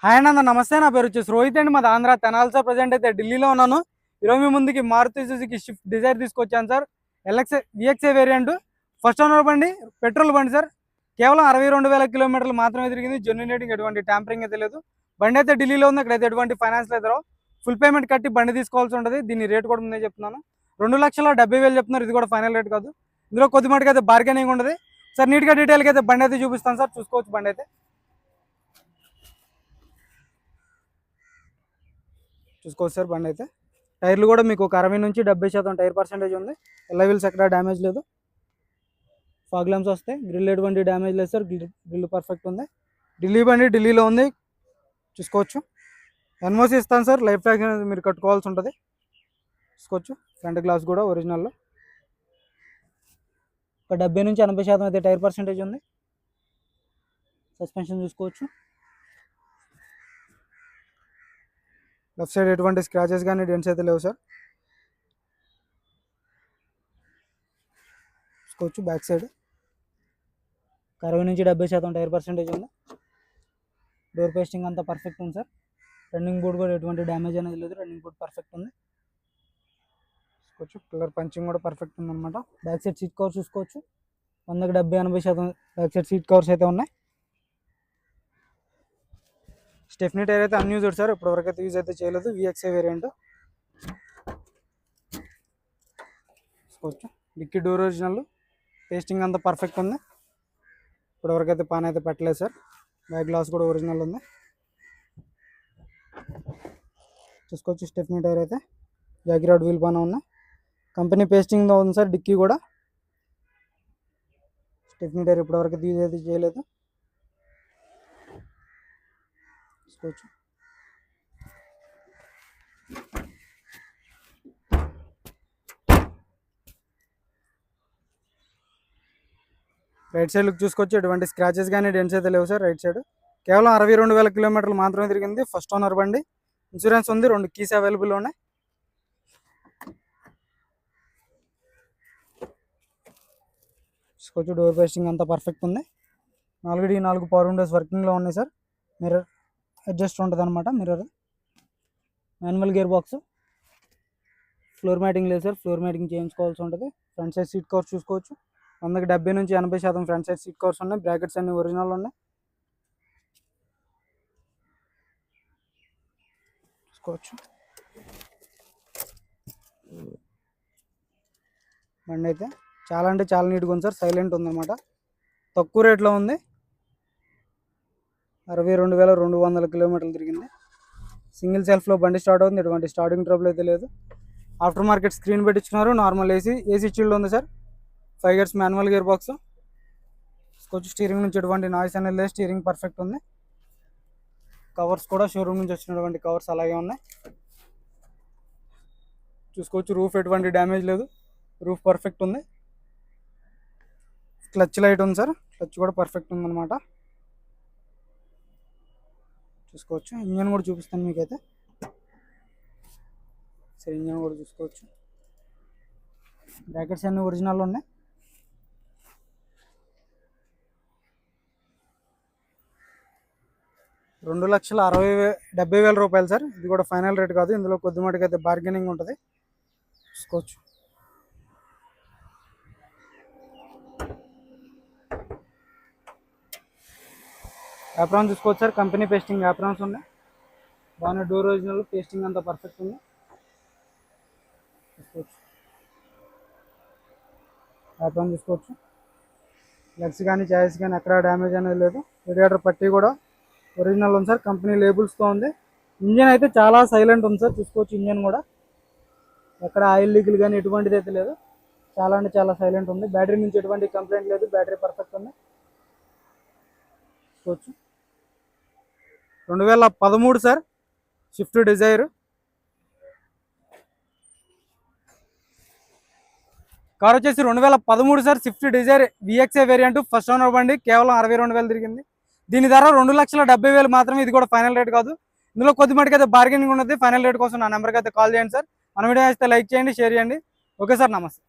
Hi అన్న నమస్తే. నా పేరు వచ్చేసి రోహిత్ అండి. మాది ఆంధ్ర తెనాలి సార్. ప్రజెంట్ అయితే ఢిల్లీలో ఉన్నాను. ఈరోజు మీ ముందుకి మారుతి సుజుకి స్విఫ్ట్ డిజైర్ తీసుకొచ్చాను sir. VXi variant first owner బండి, పెట్రోల్ బండి సార్. కేవలం 62,000 కిలోమీటర్లు మాత్రమే తిరిగింది. జెన్యూన్ రేటింగ్, ఎటువంటి ట్యాంపరింగ్ అయితే లేదు. బండి అయితే ఢిల్లీలో ఉంది. ఇక్కడైతే ఎటువంటి ఫైనాన్స్ లేదు. ఫుల్ పేమెంట్ కట్టి బండి తీసుకోవాల్సి ఉంటుంది. దీని రేట్ కూడా ముందే చెప్తున్నాను, 2,70,000 చెప్తున్నారు. ఇది కూడా ఫైనల్ రేట్ కాదు. ఇందులో కొద్ది మటుకు అయితే బార్గెనింగ్ ఉండదు సార్. నీట్గా డీటెయిల్గా అయితే బండి అయితే చూపిస్తాను సార్. చూసుకోవచ్చు. బండి అయితే చూసుకోవచ్చు సార్. బండి అయితే టైర్లు కూడా మీకు ఒక 60 నుంచి 70% టైర్ పర్సెంటేజ్ ఉంది. ఎల్ల వీల్స్ ఎక్కడ డ్యామేజ్ లేదు. ఫాగ్ ల్యాంప్స్ వస్తాయి. గ్రిల్ ఎటువంటి డ్యామేజ్ లేదు సార్. గ్రిల్ పర్ఫెక్ట్ ఉంది. ఢిల్లీ బండి ఢిల్లీలో ఉంది. చూసుకోవచ్చు. ఎన్ఓసి ఇస్తాను సార్. లైఫ్ ట్యాక్స్ అనేది మీరు కట్టుకోవాల్సి ఉంటుంది. చూసుకోవచ్చు. ఫ్రంట్ గ్లాస్ కూడా ఒరిజినల్లో ఒక 70 నుంచి 80% అయితే టైర్ పర్సెంటేజ్ ఉంది. సస్పెన్షన్ చూసుకోవచ్చు. లెఫ్ట్ సైడ్ ఎటువంటి స్క్రాచెస్ కానీ డెంట్స్ అయితే లేవు సార్. చూసుకోవచ్చు. బ్యాక్ సైడ్ 60 నుంచి 70% టైర్ పర్సెంటేజ్ ఉంది. డోర్ పేస్టింగ్ అంతా పర్ఫెక్ట్ ఉంది సార్. రన్నింగ్ బోర్డ్ కూడా ఎటువంటి డ్యామేజ్ అనేది లేదు. రన్నింగ్ బోర్డ్ పర్ఫెక్ట్ ఉంది. చూసుకోవచ్చు. పిల్లర్ పంచింగ్ కూడా పర్ఫెక్ట్ ఉంది అనమాట. బ్యాక్ సైడ్ సీట్ కవర్స్ చూసుకోవచ్చు. 100కి 70-80% బ్యాక్ సైడ్ సీట్ కవర్స్ అయితే ఉన్నాయి. స్టెఫ్నీ టైర్ అయితే అన్యూజ్డ్ సార్. ఇప్పటివరకు అయితే యూజ్ అయితే చేయలేదు. విఎక్స్ఐ వేరియంట్ చూసుకోవచ్చు. Dicky door original. పేస్టింగ్ అంతా పర్ఫెక్ట్ ఉంది. ఇప్పటివరకు అయితే పాన్ అయితే పెట్టలేదు సార్. బ్యాక్ గ్లాస్ కూడా ఒరిజినల్ ఉంది. చూసుకోవచ్చు. స్టెఫ్నీ టైర్ అయితే జాగిరాడ్ వీల్ పాన ఉన్నాయి. కంపెనీ పేస్టింగ్లో ఉంది సార్. డిక్కీ కూడా స్టెఫ్నీ టైర్ ఇప్పటివరకు అయితే యూజ్ అయితే చేయలేదు. చూసుకోవచ్చు. రైట్ సైడ్ లుక్ చూసుకోవచ్చు. ఎటువంటి స్క్రాచెస్ కానీ డెంట్స్ అయితే లేవు సార్. రైట్ సైడ్ కేవలం 62,000 కిలోమీటర్లు మాత్రమే తిరిగింది. ఫస్ట్ ఓనర్ బండి. ఇన్సూరెన్స్ ఉంది. 2 కీస్ అవైలబుల్ ఉన్నాయి. చూసుకోవచ్చు. డోర్ పేస్టింగ్ అంతా పర్ఫెక్ట్ ఉంది. 4x4 పవర్ విండోస్ వర్కింగ్లో ఉన్నాయి సార్. మిర్రర్ అడ్జస్ట్ ఉంటుంది అనమాట. Mirror manual gear box. Floor matting లేదు సార్. ఫ్లోర్ మ్యాటింగ్ చేయించుకోవాల్సి ఉంటుంది. ఫ్రంట్ సైడ్ సీట్ కవర్స్ చూసుకోవచ్చు. 100కి 70 నుంచి 80% ఫ్రంట్ సైడ్ సీట్ కవర్స్ ఉన్నాయి. బ్రాకెట్స్ అన్ని ఒరిజినల్ ఉన్నాయి. చూసుకోవచ్చు. బండి అయితే చాలా అంటే చాలా నీట్గా ఉంది సార్. సైలెంట్ ఉందన్నమాట. తక్కువ రేట్లో ఉంది. 62,200 కిలోమీటర్లు తిరిగింది. సింగిల్ సెల్ఫ్లో బండి స్టార్ట్ అవుతుంది. ఎటువంటి స్టార్టింగ్ ట్రబుల్ అయితే లేదు. ఆఫ్టర్ మార్కెట్ స్క్రీన్ పెట్టించుకున్నారు. నార్మల్ ఏసీ చిల్డ్ ఉంది sir. 5 gears manual gearbox. కొంచెం స్టీరింగ్ నుంచి ఎటువంటి నాయిస్ అనేది లేదు. స్టీరింగ్ పర్ఫెక్ట్ ఉంది. కవర్స్ కూడా షోరూమ్ నుంచి వచ్చినటువంటి కవర్స్ అలాగే ఉన్నాయి. చూసుకోవచ్చు. రూఫ్ ఎటువంటి డ్యామేజ్ లేదు. రూఫ్ పర్ఫెక్ట్ ఉంది. క్లచ్ లైట్ ఉంది సార్. క్లచ్ కూడా పర్ఫెక్ట్ ఉందన్నమాట. చూసుకోవచ్చు. ఇంజన్ కూడా చూపిస్తాను మీకైతే. సరే, ఇంజన్ కూడా చూసుకోవచ్చు. బ్రాకెట్స్ అన్ని ఒరిజినల్ ఉన్నాయి. $2,70,000 సార్. ఇది కూడా ఫైనల్ రేట్ కాదు. ఇందులో కొద్ది మటుకు అయితే బార్గెనింగ్ ఉంటుంది. చూసుకోవచ్చు. యాప్రాన్ చూసుకోవచ్చు సార్. కంపెనీ పేస్టింగ్ యాప్రాన్స్ ఉన్నాయి. బాగానే డోర్ ఒరిజినల్. పేస్టింగ్ అంతా పర్ఫెక్ట్ ఉంది. చూసుకోవచ్చు. యాప్రాన్ చూసుకోవచ్చు. లెగ్స్ కానీ చాయిస్ కానీ ఎక్కడ డ్యామేజ్ అనేది లేదు. రేడియేటర్ పట్టీ కూడా ఒరిజినల్ ఉంది సార్. కంపెనీ లేబుల్స్తో ఉంది. ఇంజన్ అయితే చాలా సైలెంట్ ఉంది సార్. చూసుకోవచ్చు. ఇంజన్ కూడా ఎక్కడ ఆయిల్ లీకులు కానీ ఎటువంటిది అయితే లేదు. చాలా అంటే చాలా సైలెంట్ ఉంది. బ్యాటరీ నుంచి ఎటువంటి కంప్లైంట్ లేదు. బ్యాటరీ పర్ఫెక్ట్ ఉంది. చూసుకోవచ్చు. 2013 సార్. Swift Dzire. కార్ వచ్చేసి 2013 sir. Swift Dzire VXi variant first owner బండి. కేవలం 62,000 తిరిగింది. దీని ధర 2,70,000 మాత్రమే. ఇది కూడా ఫైనల్ రేట్ కాదు. ఇందులో కొద్ది మటుకు అయితే బార్గెనింగ్ ఉన్నది. ఫైనల్ రేట్ కోసం నా నెంబర్కి అయితే కాల్ చేయండి సార్. మన వీడియో అయితే లైక్ చేయండి, షేర్ చేయండి. ఓకే సార్, నమస్తే.